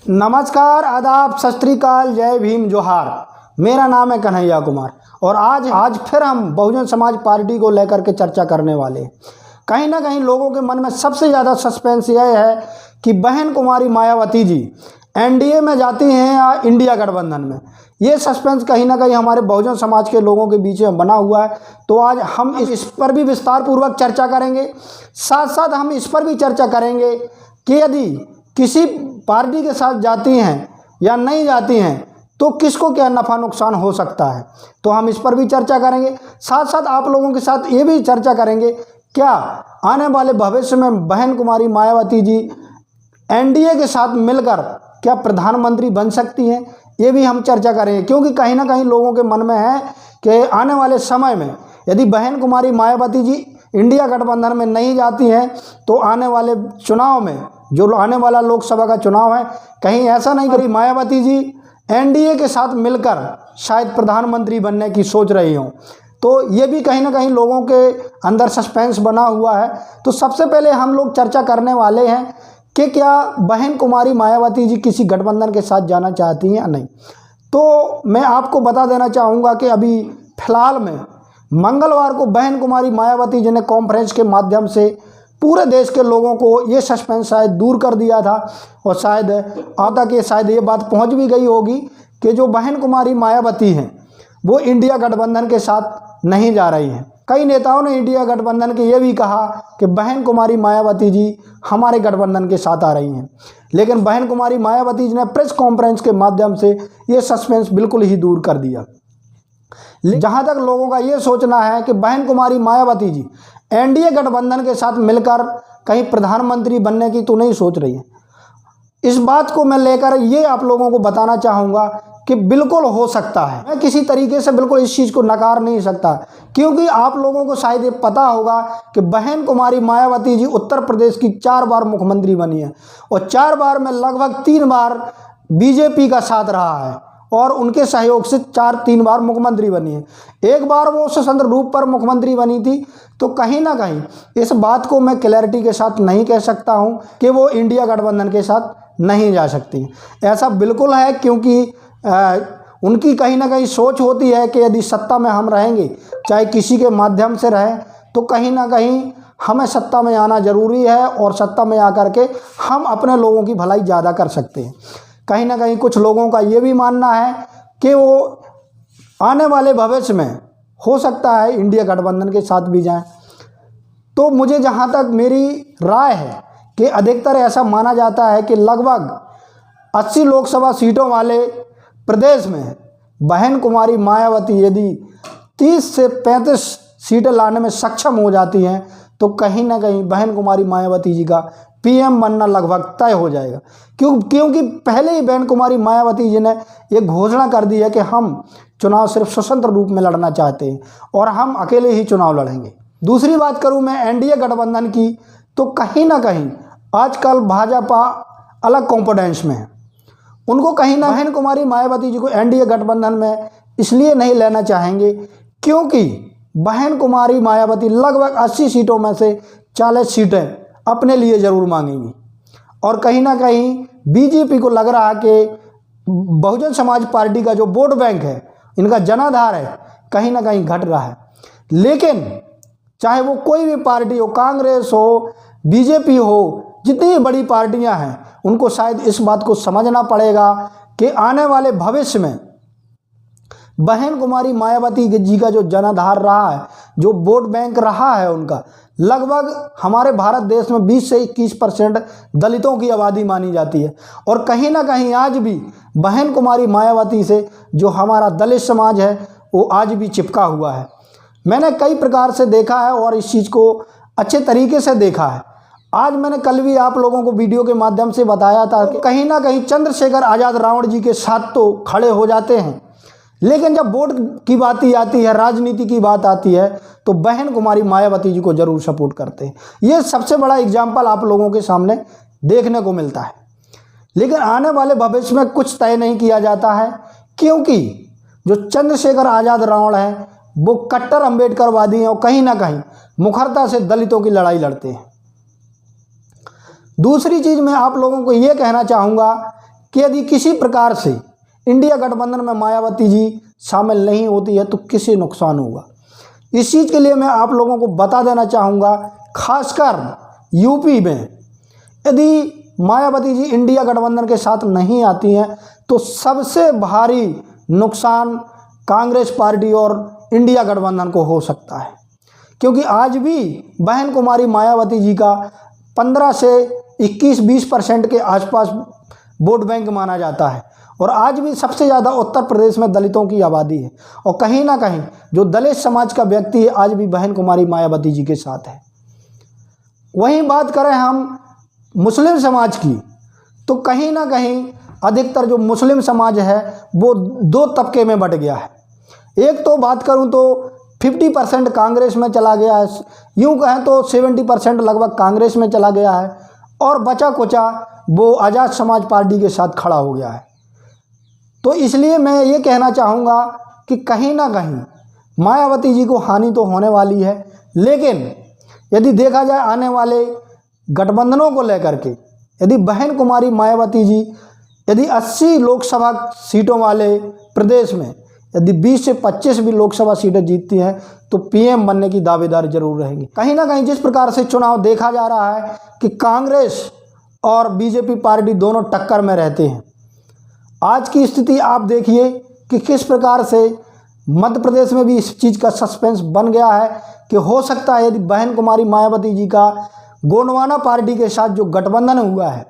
नमस्कार, आदाब, सत श्री अकाल, जय भीम, जोहार। मेरा नाम है कन्हैया कुमार और आज फिर हम बहुजन समाज पार्टी को लेकर के चर्चा करने वाले हैं। कहीं ना कहीं लोगों के मन में सबसे ज़्यादा सस्पेंस यह है कि बहन कुमारी मायावती जी एनडीए में जाती हैं या इंडिया गठबंधन में। ये सस्पेंस कहीं ना कहीं हमारे बहुजन समाज के लोगों के बीच में बना हुआ है। तो आज हम इस पर भी विस्तार पूर्वक चर्चा करेंगे। साथ साथ हम इस पर भी चर्चा करेंगे कि यदि किसी पार्टी के साथ जाती हैं या नहीं जाती हैं तो किसको क्या नफ़ा नुकसान हो सकता है, तो हम इस पर भी चर्चा करेंगे। साथ साथ आप लोगों के साथ ये भी चर्चा करेंगे क्या आने वाले भविष्य में बहन कुमारी मायावती जी एनडीए के साथ मिलकर क्या प्रधानमंत्री बन सकती हैं, ये भी हम चर्चा करेंगे। क्योंकि कहीं ना कहीं लोगों के मन में है कि आने वाले समय में यदि बहन कुमारी मायावती जी इंडिया गठबंधन में नहीं जाती हैं तो आने वाले चुनाव में, जो आने वाला लोकसभा का चुनाव है, कहीं ऐसा नहीं करी मायावती जी एनडीए के साथ मिलकर शायद प्रधानमंत्री बनने की सोच रही हों। तो ये भी कहीं ना कहीं लोगों के अंदर सस्पेंस बना हुआ है। तो सबसे पहले हम लोग चर्चा करने वाले हैं कि क्या बहन कुमारी मायावती जी किसी गठबंधन के साथ जाना चाहती हैं या नहीं। तो मैं आपको बता देना चाहूँगा कि अभी फ़िलहाल में मंगलवार को बहन कुमारी मायावती जी ने कॉन्फ्रेंस के माध्यम से पूरे देश के लोगों को ये सस्पेंस शायद दूर कर दिया था और शायद आज तक शायद ये बात पहुंच भी गई होगी कि जो बहन कुमारी मायावती हैं वो इंडिया गठबंधन के साथ नहीं जा रही हैं। कई नेताओं ने इंडिया गठबंधन के ये भी कहा कि बहन कुमारी मायावती जी हमारे गठबंधन के साथ आ रही हैं, लेकिन बहन कुमारी मायावती जी ने प्रेस कॉन्फ्रेंस के माध्यम से ये सस्पेंस बिल्कुल ही दूर कर दिया। जहाँ तक लोगों का ये सोचना है कि बहन कुमारी मायावती जी एनडीए गठबंधन के साथ मिलकर कहीं प्रधानमंत्री बनने की तो नहीं सोच रही है। इस बात को मैं लेकर ये आप लोगों को बताना चाहूँगा कि बिल्कुल हो सकता है। मैं किसी तरीके से बिल्कुल इस चीज़ को नकार नहीं सकता, क्योंकि आप लोगों को शायद ये पता होगा कि बहन कुमारी मायावती जी उत्तर प्रदेश की 4 बार मुख्यमंत्री बनी है और 4 बार में लगभग 3 बार बीजेपी का साथ रहा है और उनके सहयोग से 3 बार मुख्यमंत्री बनी है। एक बार वो स्वतंत्र रूप पर मुख्यमंत्री बनी थी। तो कहीं ना कहीं इस बात को मैं क्लैरिटी के साथ नहीं कह सकता हूं कि वो इंडिया गठबंधन के साथ नहीं जा सकती। ऐसा बिल्कुल है, क्योंकि उनकी कहीं ना कहीं सोच होती है कि यदि सत्ता में हम रहेंगे, चाहे किसी के माध्यम से रहें, तो कहीं ना कहीं हमें सत्ता में आना ज़रूरी है और सत्ता में आकर के हम अपने लोगों की भलाई ज़्यादा कर सकते हैं। कहीं ना कहीं कुछ लोगों का ये भी मानना है कि वो आने वाले भविष्य में हो सकता है इंडिया गठबंधन के साथ भी जाएं। तो मुझे जहां तक मेरी राय है कि अधिकतर ऐसा माना जाता है कि लगभग 80 लोकसभा सीटों वाले प्रदेश में बहन कुमारी मायावती यदि 30 से 35 सीटें लाने में सक्षम हो जाती हैं तो कहीं ना कहीं बहन कुमारी मायावती जी का पीएम बनना लगभग तय हो जाएगा। क्योंकि पहले ही बहन कुमारी मायावती जी ने ये घोषणा कर दी है कि हम चुनाव सिर्फ स्वतंत्र रूप में लड़ना चाहते हैं और हम अकेले ही चुनाव लड़ेंगे। दूसरी बात करूं मैं एनडीए गठबंधन की, तो कहीं ना कहीं आजकल भाजपा अलग कॉन्फिडेंस में है। उनको कहीं ना बहन कुमारी मायावती जी को एनडीए गठबंधन में इसलिए नहीं लेना चाहेंगे क्योंकि बहन कुमारी मायावती लगभग 80 सीटों में से 40 सीटें अपने लिए ज़रूर मांगेंगी और कहीं ना कहीं बीजेपी को लग रहा है कि बहुजन समाज पार्टी का जो वोट बैंक है, इनका जनाधार है, कहीं ना कहीं घट रहा है। लेकिन चाहे वो कोई भी पार्टी हो, कांग्रेस हो, बीजेपी हो, जितनी भी बड़ी पार्टियां हैं, उनको शायद इस बात को समझना पड़ेगा कि आने वाले भविष्य में बहन कुमारी मायावती जी का जो जनाधार रहा है, जो वोट बैंक रहा है, उनका लगभग हमारे भारत देश में 20 से 21% दलितों की आबादी मानी जाती है और कहीं ना कहीं आज भी बहन कुमारी मायावती से जो हमारा दलित समाज है वो आज भी चिपका हुआ है। मैंने कई प्रकार से देखा है और इस चीज़ को अच्छे तरीके से देखा है। आज मैंने कल भी आप लोगों को वीडियो के माध्यम से बताया था कि कहीं ना कहीं चंद्रशेखर आज़ाद रावण जी के साथ तो खड़े हो जाते हैं, लेकिन जब वोट की बात आती है, राजनीति की बात आती है, तो बहन कुमारी मायावती जी को जरूर सपोर्ट करते हैं। ये सबसे बड़ा एग्जाम्पल आप लोगों के सामने देखने को मिलता है। लेकिन आने वाले भविष्य में कुछ तय नहीं किया जाता है, क्योंकि जो चंद्रशेखर आज़ाद रावण है वो कट्टर अम्बेडकरवादी हैं और कहीं ना कहीं मुखरता से दलितों की लड़ाई लड़ते हैं। दूसरी चीज़ मैं आप लोगों को ये कहना चाहूँगा कि यदि किसी प्रकार से इंडिया गठबंधन में मायावती जी शामिल नहीं होती है तो किसे नुकसान होगा। इस चीज़ के लिए मैं आप लोगों को बता देना चाहूँगा, खासकर यूपी में यदि मायावती जी इंडिया गठबंधन के साथ नहीं आती हैं तो सबसे भारी नुकसान कांग्रेस पार्टी और इंडिया गठबंधन को हो सकता है, क्योंकि आज भी बहन कुमारी मायावती जी का 15 से 21-20% के आसपास वोट बैंक माना जाता है और आज भी सबसे ज़्यादा उत्तर प्रदेश में दलितों की आबादी है और कहीं ना कहीं जो दलित समाज का व्यक्ति है आज भी बहन कुमारी मायावती जी के साथ है। वहीं बात करें हम मुस्लिम समाज की, तो कहीं ना कहीं अधिकतर जो मुस्लिम समाज है वो दो तबके में बंट गया है। एक तो बात करूं तो 50% कांग्रेस में चला गया है, यूं कहें तो 70% लगभग कांग्रेस में चला गया है और बचा कुचा वो आज़ाद समाज पार्टी के साथ खड़ा हो गया है। तो इसलिए मैं ये कहना चाहूँगा कि कहीं ना कहीं मायावती जी को हानि तो होने वाली है, लेकिन यदि देखा जाए आने वाले गठबंधनों को लेकर के, यदि बहन कुमारी मायावती जी यदि 80 लोकसभा सीटों वाले प्रदेश में यदि 20 से 25 भी लोकसभा सीटें जीतती हैं तो पीएम बनने की दावेदार जरूर रहेंगी। कहीं ना कहीं जिस प्रकार से चुनाव देखा जा रहा है कि कांग्रेस और बीजेपी पार्टी दोनों टक्कर में रहते हैं, आज की स्थिति आप देखिए कि किस प्रकार से मध्य प्रदेश में भी इस चीज़ का सस्पेंस बन गया है कि हो सकता है यदि बहन कुमारी मायावती जी का गोंडवाना पार्टी के साथ जो गठबंधन हुआ है,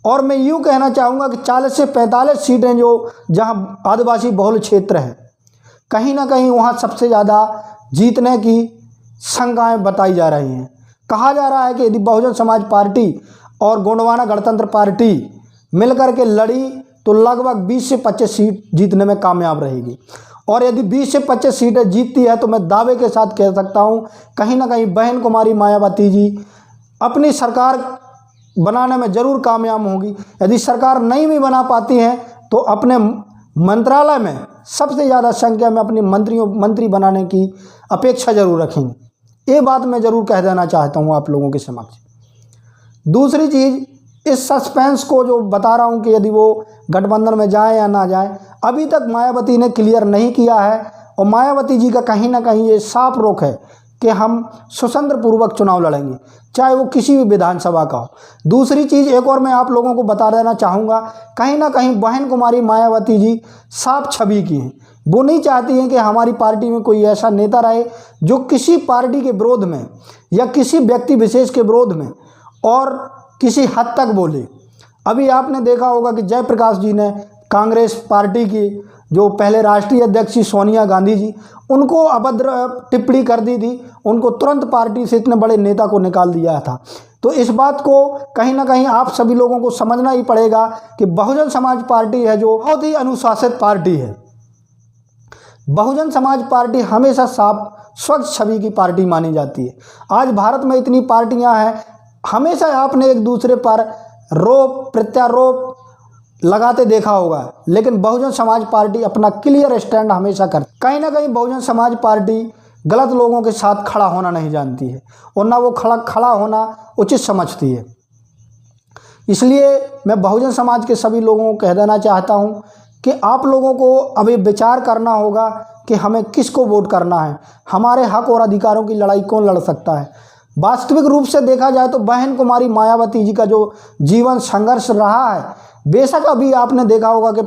और मैं यूँ कहना चाहूँगा कि 40 से 45 सीटें जो जहाँ आदिवासी बहुल क्षेत्र है, कहीं ना कहीं वहाँ सबसे ज़्यादा जीतने की शंकाएँ बताई जा रही हैं। कहा जा रहा है कि यदि बहुजन समाज पार्टी और गोंडवाना गणतंत्र पार्टी मिलकर के लड़ी तो लगभग 20 से 25 सीट जीतने में कामयाब रहेगी, और यदि 20 से 25 सीटें जीतती है तो मैं दावे के साथ कह सकता हूँ कहीं ना कहीं बहन कुमारी मायावती जी अपनी सरकार बनाने में ज़रूर कामयाब होंगी। यदि सरकार नहीं भी बना पाती हैं तो अपने मंत्रालय में सबसे ज़्यादा संख्या में अपने मंत्री बनाने की अपेक्षा ज़रूर रखेंगे। ये बात मैं ज़रूर कह देना चाहता हूँ आप लोगों के समक्ष। दूसरी चीज़, इस सस्पेंस को जो बता रहा हूँ कि यदि वो गठबंधन में जाए या ना जाए, अभी तक मायावती ने क्लियर नहीं किया है और मायावती जी का कहीं ना कहीं ये साफ रुख है कि हम स्वतंत्र पूर्वक चुनाव लड़ेंगे, चाहे वो किसी भी विधानसभा का हो। दूसरी चीज़ एक और मैं आप लोगों को बता देना चाहूँगा, कहीं ना कहीं बहन कुमारी मायावती जी साफ छवि की हैं। वो नहीं चाहती हैं कि हमारी पार्टी में कोई ऐसा नेता रहे जो किसी पार्टी के विरोध में या किसी व्यक्ति विशेष के विरोध में और किसी हद तक बोले। अभी आपने देखा होगा कि जयप्रकाश जी ने कांग्रेस पार्टी की जो पहले राष्ट्रीय अध्यक्ष सोनिया गांधी जी, उनको अभद्र टिप्पणी कर दी थी, उनको तुरंत पार्टी से इतने बड़े नेता को निकाल दिया था। तो इस बात को कहीं ना कहीं आप सभी लोगों को समझना ही पड़ेगा कि बहुजन समाज पार्टी है जो बहुत ही अनुशासित पार्टी है। बहुजन समाज पार्टी हमेशा साफ स्वच्छ छवि की पार्टी मानी जाती है। आज भारत में इतनी पार्टियां हैं, हमेशा आपने एक दूसरे पर रोप प्रत्यारोप लगाते देखा होगा, लेकिन बहुजन समाज पार्टी अपना क्लियर स्टैंड हमेशा करती। कहीं ना कहीं बहुजन समाज पार्टी गलत लोगों के साथ खड़ा होना नहीं जानती है और ना वो खड़ा होना उचित समझती है। इसलिए मैं बहुजन समाज के सभी लोगों को कह देना चाहता हूँ कि आप लोगों को अभी विचार करना होगा कि हमें किसको वोट करना है, हमारे हक और अधिकारों की लड़ाई कौन लड़ सकता है। वास्तविक रूप से देखा जाए तो बहन कुमारी मायावती जी का जो जीवन संघर्ष रहा है, बेशक अभी आपने देखा होगा कि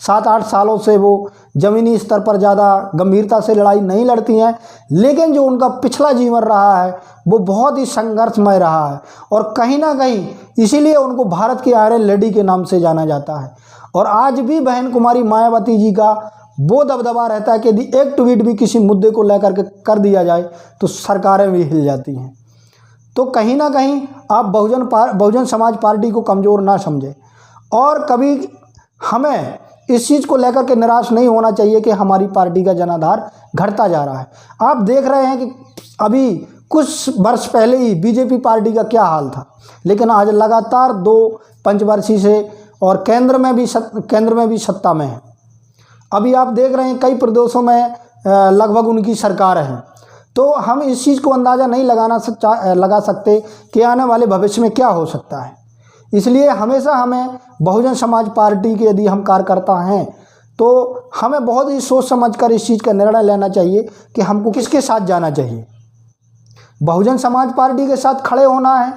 7-8 सालों से वो ज़मीनी स्तर पर ज़्यादा गंभीरता से लड़ाई नहीं लड़ती हैं, लेकिन जो उनका पिछला जीवन रहा है वो बहुत ही संघर्षमय रहा है और कहीं ना कहीं इसीलिए उनको भारत की आयरन लेडी के नाम से जाना जाता है। और आज भी बहन कुमारी मायावती जी का वो दबदबा रहता है कि यदि एक ट्वीट भी किसी मुद्दे को लेकर के कर दिया जाए तो सरकारें भी हिल जाती हैं। तो कहीं ना कहीं आप बहुजन समाज पार्टी को कमज़ोर ना समझें और कभी हमें इस चीज़ को लेकर के निराश नहीं होना चाहिए कि हमारी पार्टी का जनाधार घटता जा रहा है। आप देख रहे हैं कि अभी कुछ वर्ष पहले ही बीजेपी पार्टी का क्या हाल था, लेकिन आज लगातार 2 पंचवर्षीय से और केंद्र में भी सत्ता में है। अभी आप देख रहे हैं कई प्रदेशों में लगभग उनकी सरकार है। तो हम इस चीज़ को अंदाज़ा नहीं लगा सकते कि आने वाले भविष्य में क्या हो सकता है। इसलिए हमेशा हमें बहुजन समाज पार्टी के यदि हम कार्यकर्ता हैं तो हमें बहुत ही सोच समझकर इस चीज़ का निर्णय लेना चाहिए कि हमको किसके साथ जाना चाहिए। बहुजन समाज पार्टी के साथ खड़े होना है,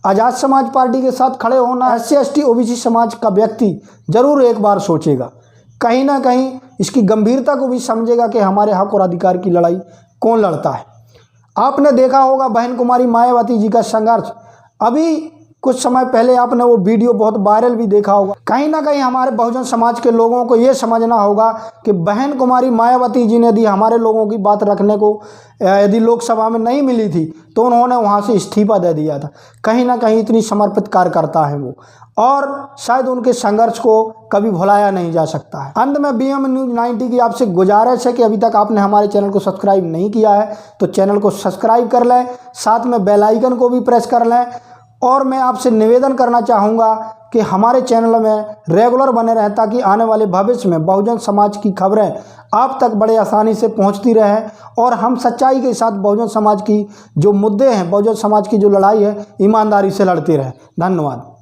आज़ाद समाज पार्टी के साथ खड़े होना है। SC ST OBC समाज का व्यक्ति ज़रूर एक बार सोचेगा, कहीं ना कहीं इसकी गंभीरता को भी समझेगा कि हमारे हक और अधिकार की लड़ाई कौन लड़ता है। आपने देखा होगा बहन कुमारी मायावती जी का संघर्ष, अभी कुछ समय पहले आपने वो वीडियो बहुत वायरल भी देखा होगा। कहीं ना कहीं हमारे बहुजन समाज के लोगों को ये समझना होगा कि बहन कुमारी मायावती जी ने यदि हमारे लोगों की बात रखने को यदि लोकसभा में नहीं मिली थी तो उन्होंने वहाँ से इस्तीफा दे दिया था। कहीं ना कहीं इतनी समर्पित कार्यकर्ता है वो, और शायद उनके संघर्ष को कभी भुलाया नहीं जा सकता है। अंत में BM News 90 की आपसे गुजारिश है कि अभी तक आपने हमारे चैनल को सब्सक्राइब नहीं किया है तो चैनल को सब्सक्राइब कर लें, साथ में बेल आइकन को भी प्रेस कर लें। और मैं आपसे निवेदन करना चाहूँगा कि हमारे चैनल में रेगुलर बने रहें ताकि आने वाले भविष्य में बहुजन समाज की खबरें आप तक बड़े आसानी से पहुंचती रहें और हम सच्चाई के साथ बहुजन समाज की जो मुद्दे हैं, बहुजन समाज की जो लड़ाई है, ईमानदारी से लड़ते रहें। धन्यवाद।